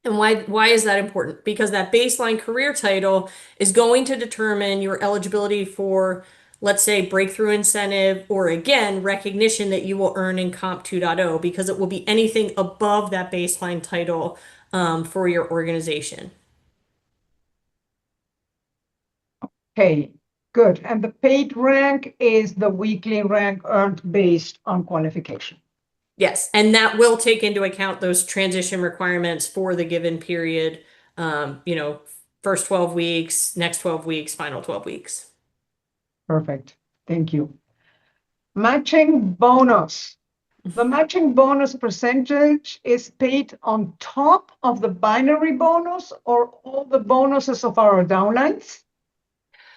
[SPEAKER 2] And why is that important? Because that baseline career title is going to determine your eligibility for, let's say, breakthrough incentive, or again, recognition that you will earn in Comp 2.0, because it will be anything above that baseline title for your organization.
[SPEAKER 1] Okay, good. And the paid rank is the weekly rank earned based on qualification.
[SPEAKER 2] Yes, and that will take into account those transition requirements for the given period, first 12 weeks, next 12 weeks, final 12 weeks.
[SPEAKER 1] Perfect. Thank you. Matching bonus. The matching bonus percentage is paid on top of the binary bonus or all the bonuses of our downlines?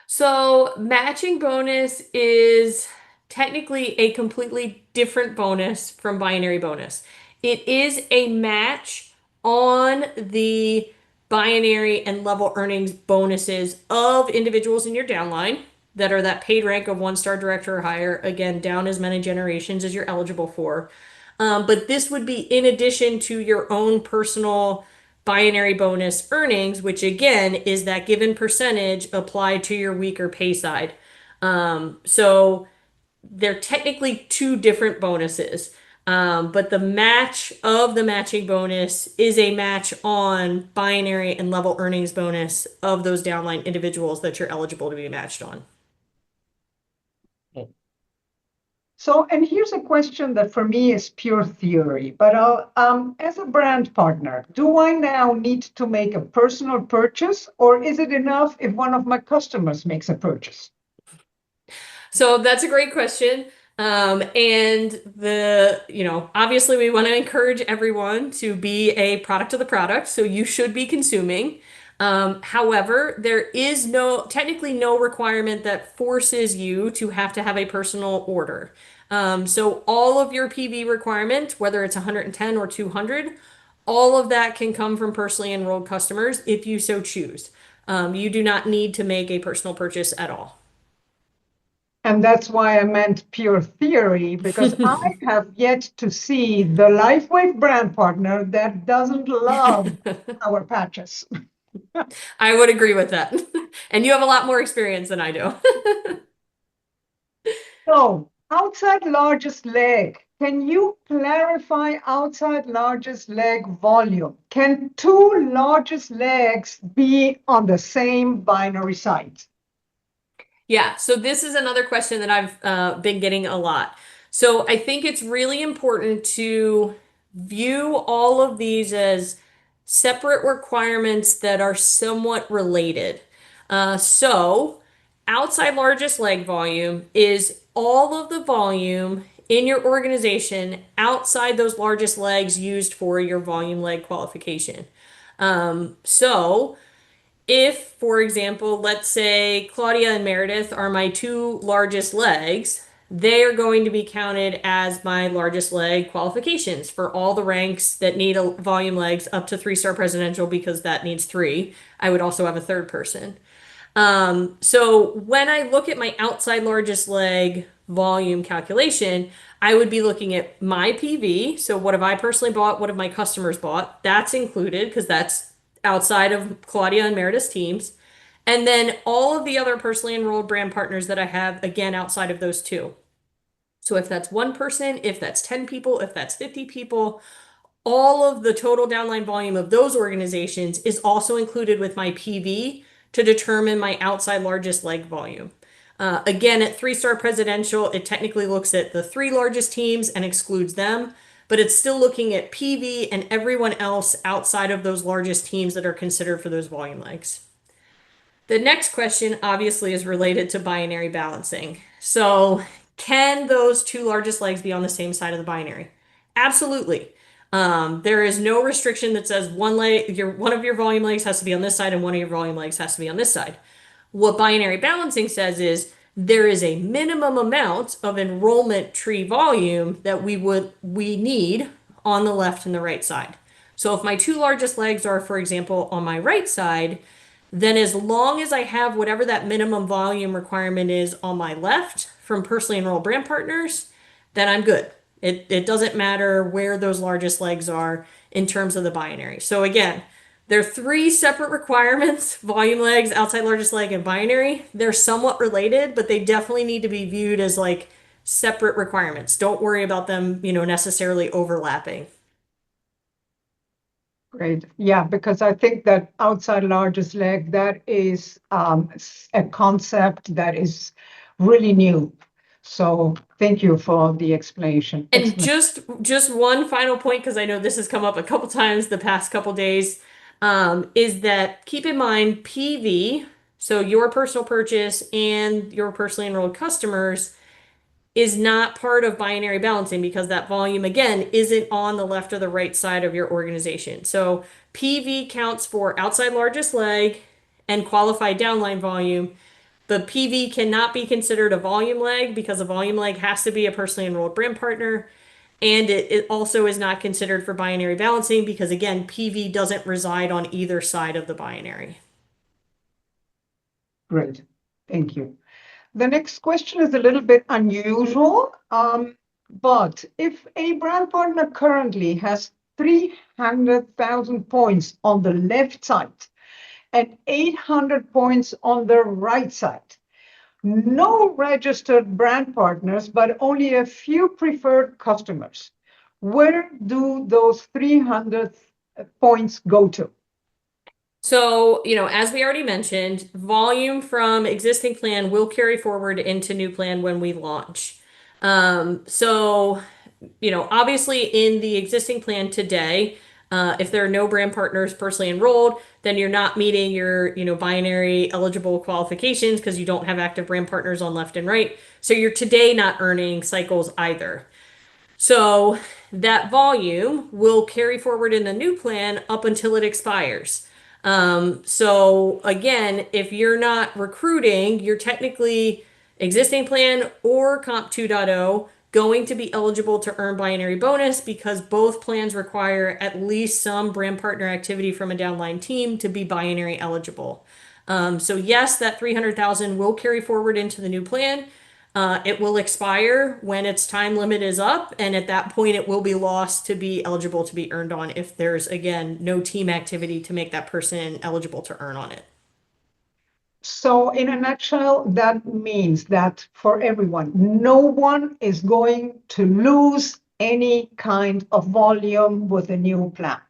[SPEAKER 2] So matching bonus is technically a completely different bonus from binary bonus. It is a match on the binary and level earnings bonuses of individuals in your downline that are that paid rank of 1-star director or higher, again, down as many generations as you're eligible for. But this would be in addition to your own personal binary bonus earnings, which again is that given percentage applied to your weaker pay side. So they're technically two different bonuses. But the match of the matching bonus is a match on binary and level earnings bonus of those downline individuals that you're eligible to be matched on.
[SPEAKER 1] So, and here's a question that for me is pure theory, but as a brand partner, do I now need to make a personal purchase, or is it enough if one of my customers makes a purchase?
[SPEAKER 2] So that's a great question. And obviously we want to encourage everyone to be a product of the product. So you should be consuming. However, there is technically no requirement that forces you to have a personal order. So all of your PV requirement, whether it's 110 or 200, all of that can come from personally enrolled customers if you so choose. You do not need to make a personal purchase at all.
[SPEAKER 1] And that's why I meant pure theory, because I have yet to see the Lifewave brand partner that doesn't love our patches.
[SPEAKER 2] I would agree with that. And you have a lot more experience than I do.
[SPEAKER 1] So, outside largest leg, can you clarify outside largest leg volume? Can two largest legs be on the same binary site?
[SPEAKER 2] Yeah, so this is another question that I've been getting a lot. So I think it's really important to view all of these as separate requirements that are somewhat related. So outside largest leg volume is all of the volume in your organization outside those largest legs used for your volume leg qualification. So if, for example, let's say Claudia and Meredith are my two largest legs, they are going to be counted as my largest leg qualifications for all the ranks that need a volume legs up to 3-star presidential, because that needs 3. I would also have a third person. So when I look at my outside largest leg volume calculation, I would be looking at my PV. So what have I personally bought? What have my customers bought? That's included because that's outside of Claudia and Meredith's teams. And then all of the other personally enrolled brand partners that I have, again, outside of those two. So if that's one person, if that's 10 people, if that's 50 people, all of the total downline volume of those organizations is also included with my PV to determine my outside largest leg volume. Again, at 3-star presidential, it technically looks at the 3 largest teams and excludes them, but it's still looking at PV and everyone else outside of those largest teams that are considered for those volume legs. The next question obviously is related to binary balancing. So can those 2 largest legs be on the same side of the binary? Absolutely. There is no restriction that says one of your volume legs has to be on this side and one of your volume legs has to be on this side. What binary balancing says is there is a minimum amount of enrollment tree volume that we need on the left and the right side. So if my 2 largest legs are, for example, on my right side, then as long as I have whatever that minimum volume requirement is on my left from personally enrolled brand partners, then I'm good. It doesn't matter where those largest legs are in terms of the binary. So again, there are 3 separate requirements: volume legs, outside largest leg, and binary. They're somewhat related, but they definitely need to be viewed as like separate requirements. Don't worry about them, necessarily overlapping.
[SPEAKER 1] Great. Yeah, because I think that outside largest leg, that is a concept that is really new. So thank you for the explanation.
[SPEAKER 2] And
[SPEAKER 1] Excellent.
[SPEAKER 2] just one final point, because I know this has come up a couple times the past couple days, is that keep in mind PV, so your personal purchase and your personally enrolled customers, is not part of binary balancing because that volume, again, isn't on the left or the right side of your organization. So PV counts for outside largest leg and qualified downline volume. The PV cannot be considered a volume leg because a volume leg has to be a personally enrolled brand partner. And it also is not considered for binary balancing because, again, PV doesn't reside on either side of the binary.
[SPEAKER 1] Great. Thank you. The next question is a little bit unusual, but if a brand partner currently has 300,000 points on the left side and 800 points on the right side, no registered brand partners, but only a few preferred customers, where do those 300 points go to?
[SPEAKER 2] So, as we already mentioned, volume from existing plan will carry forward into new plan when we launch. So, obviously in the existing plan today, if there are no brand partners personally enrolled, then you're not meeting your, binary eligible qualifications because you don't have active brand partners on left and right. So you're today not earning cycles either. So that volume will carry forward in the new plan up until it expires. So again, if you're not recruiting, you're technically existing plan or Comp 2.0 going to be eligible to earn binary bonus because both plans require at least some brand partner activity from a downline team to be binary eligible. So yes, that 300,000 will carry forward into the new plan. It will expire when its time limit is up, and at that point, it will be lost to be eligible to be earned on if there's, again, no team activity to make that person eligible to earn on it.
[SPEAKER 1] So in a nutshell, that means that for everyone, no one is going to lose any kind of volume with a new plan.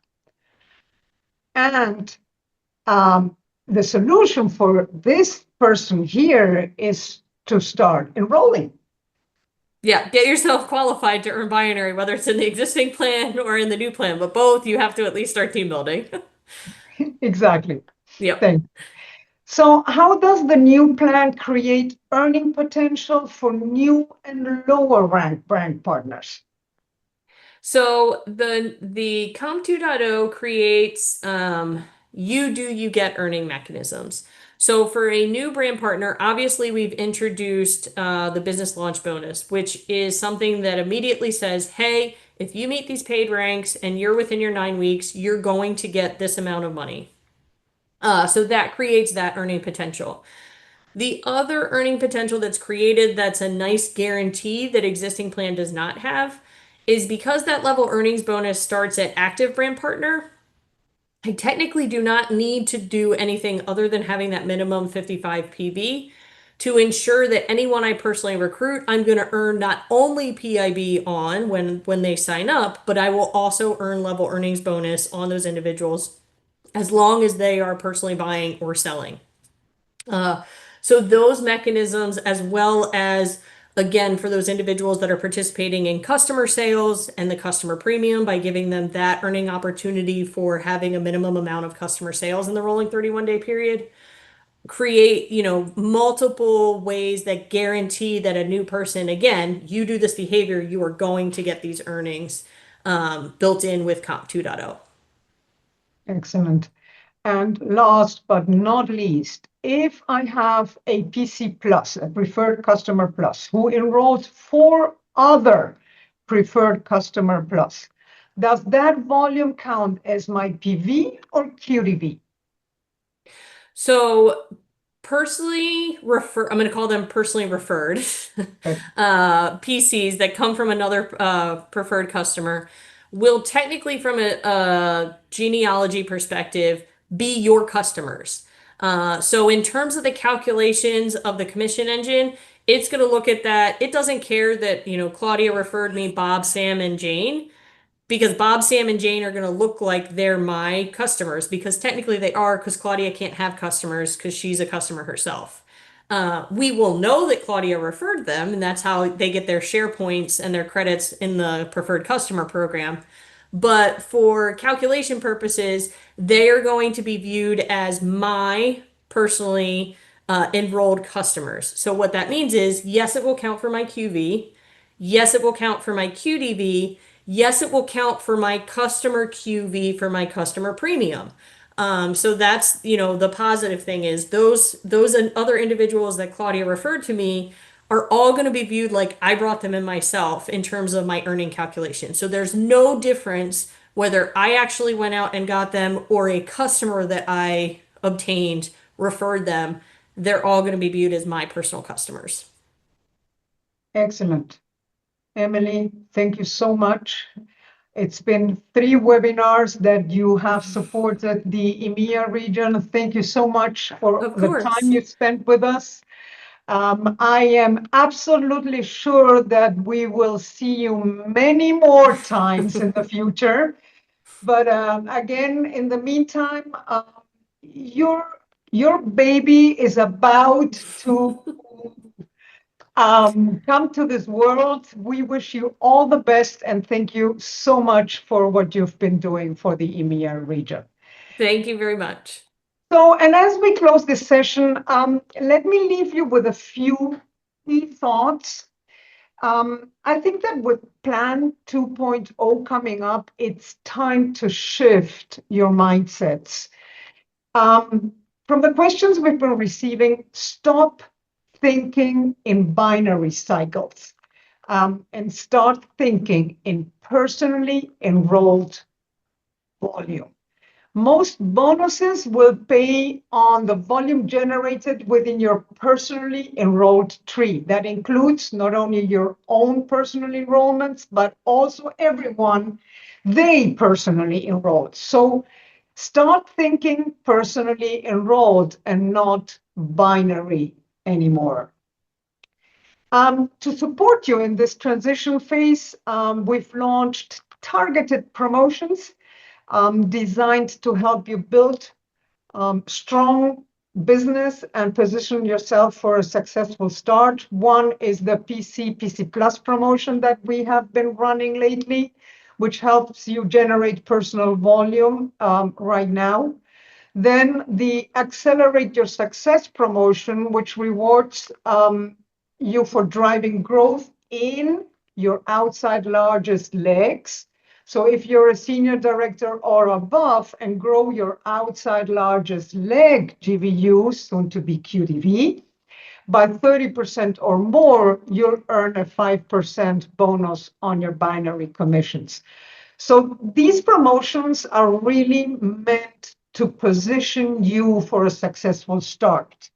[SPEAKER 1] And the solution for this person here is to start enrolling.
[SPEAKER 2] Yeah, get yourself qualified to earn binary, whether it's in the existing plan or in the new plan, but both you have to at least start team building.
[SPEAKER 1] Exactly.
[SPEAKER 2] Yep.
[SPEAKER 1] Thanks. So how does the new plan create earning potential for new and lower rank brand partners?
[SPEAKER 2] So the Comp 2.0 creates you get earning mechanisms. So for a new brand partner, obviously we've introduced the business launch bonus, which is something that immediately says, hey, if you meet these paid ranks and you're within your 9 weeks, you're going to get this amount of money. So that creates that earning potential. The other earning potential that's created that's a nice guarantee that existing plan does not have is because that level earnings bonus starts at active brand partner. I technically do not need to do anything other than having that minimum 55 PB to ensure that anyone I personally recruit, I'm going to earn not only PIB on when they sign up, but I will also earn level earnings bonus on those individuals as long as they are personally buying or selling. So those mechanisms, as well as, again, for those individuals that are participating in customer sales and the customer premium by giving them that earning opportunity for having a minimum amount of customer sales in the rolling 31-day period, create, multiple ways that guarantee that a new person, again, you do this behavior, you are going to get these earnings built in with Comp 2.0.
[SPEAKER 1] Excellent. And last but not least, if I have a PC Plus, a preferred customer plus, who enrolls 4 other preferred customer plus, does that volume count as my PV or QDV?
[SPEAKER 2] So personally I'm going to call them personally referred
[SPEAKER 1] Okay.
[SPEAKER 2] PCs that come from another preferred customer will technically, from a genealogy perspective, be your customers. So in terms of the calculations of the commission engine, it's going to look at that. It doesn't care that, Claudia referred me Bob, Sam, and Jane, because Bob, Sam, and Jane are going to look like they're my customers, because technically they are, because Claudia can't have customers because she's a customer herself. We will know that Claudia referred them, and that's how they get their share points and their credits in the preferred customer program. But for calculation purposes, they are going to be viewed as my personally enrolled customers. So what that means is, yes, it will count for my QV. Yes, it will count for my QDV. Yes, it will count for my customer QV for my customer premium. So that's, the positive thing is those and other individuals that Claudia referred to me are all going to be viewed like I brought them in myself in terms of my earning calculation. So there's no difference whether I actually went out and got them or a customer that I obtained referred them. They're all going to be viewed as my personal customers.
[SPEAKER 1] Excellent. Emily, thank you so much. It's been 3 webinars that you have supported the EMEA region. Thank you so much for
[SPEAKER 2] Of
[SPEAKER 1] the
[SPEAKER 2] course.
[SPEAKER 1] time you spent with us. I am absolutely sure that we will see you many more times in the future. But again, in the meantime, your baby is about to come to this world. We wish you all the best and thank you so much for what you've been doing for the EMEA region.
[SPEAKER 2] Thank you very much.
[SPEAKER 1] So, and as we close this session, let me leave you with a few key thoughts. I think that with Plan 2.0 coming up, it's time to shift your mindsets. From the questions we've been receiving, stop thinking in binary cycles and start thinking in personally enrolled volume. Most bonuses will pay on the volume generated within your personally enrolled tree. That includes not only your own personal enrollments, but also everyone they personally enrolled. So start thinking personally enrolled and not binary anymore. To support you in this transition phase, we've launched targeted promotions designed to help you build strong business and position yourself for a successful start. One is the PC Plus promotion that we have been running lately, which helps you generate personal volume right now. Then the Accelerate Your Success promotion, which rewards you for driving growth in your outside largest legs. So if you're a senior director or above and grow your outside largest leg GVU, soon to be QDV, by 30% or more, you'll earn a 5% bonus on your binary commissions. So these promotions are really meant to position you for a successful start.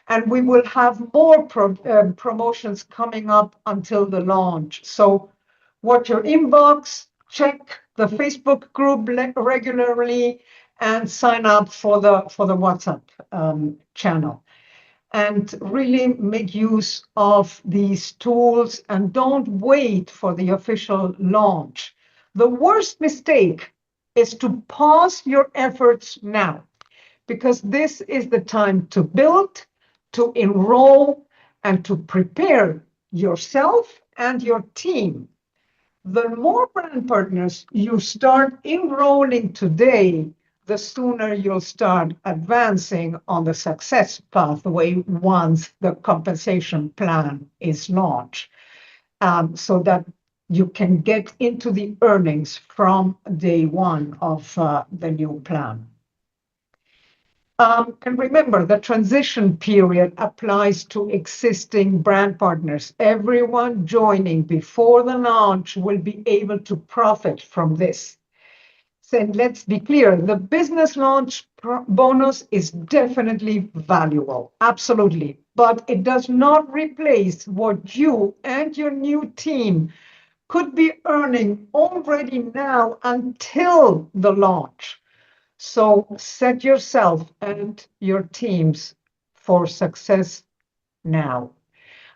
[SPEAKER 1] And we will have more promotions coming up until the launch. So watch your inbox, check the Facebook group regularly, and sign up for the WhatsApp channel. And really make use of these tools and don't wait for the official launch. The worst mistake is to pause your efforts now, because this is the time to build, to enroll, and to prepare yourself and your team. The more brand partners you start enrolling today, the sooner you'll start advancing on the success pathway once the compensation plan is launched, so that you can get into the earnings from day one of the new plan. And remember, the transition period applies to existing brand partners. Everyone joining before the launch will be able to profit from this. So let's be clear, the business launch bonus is definitely valuable, absolutely, but it does not replace what you and your new team could be earning already now until the launch. So set yourself and your teams for success now.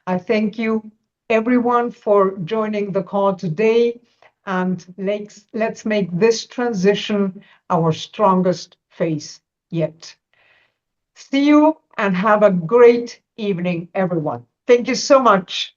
[SPEAKER 1] I thank you, everyone, for joining the call today, and let's make this transition our strongest phase yet. See you and have a great evening, everyone. Thank you so much.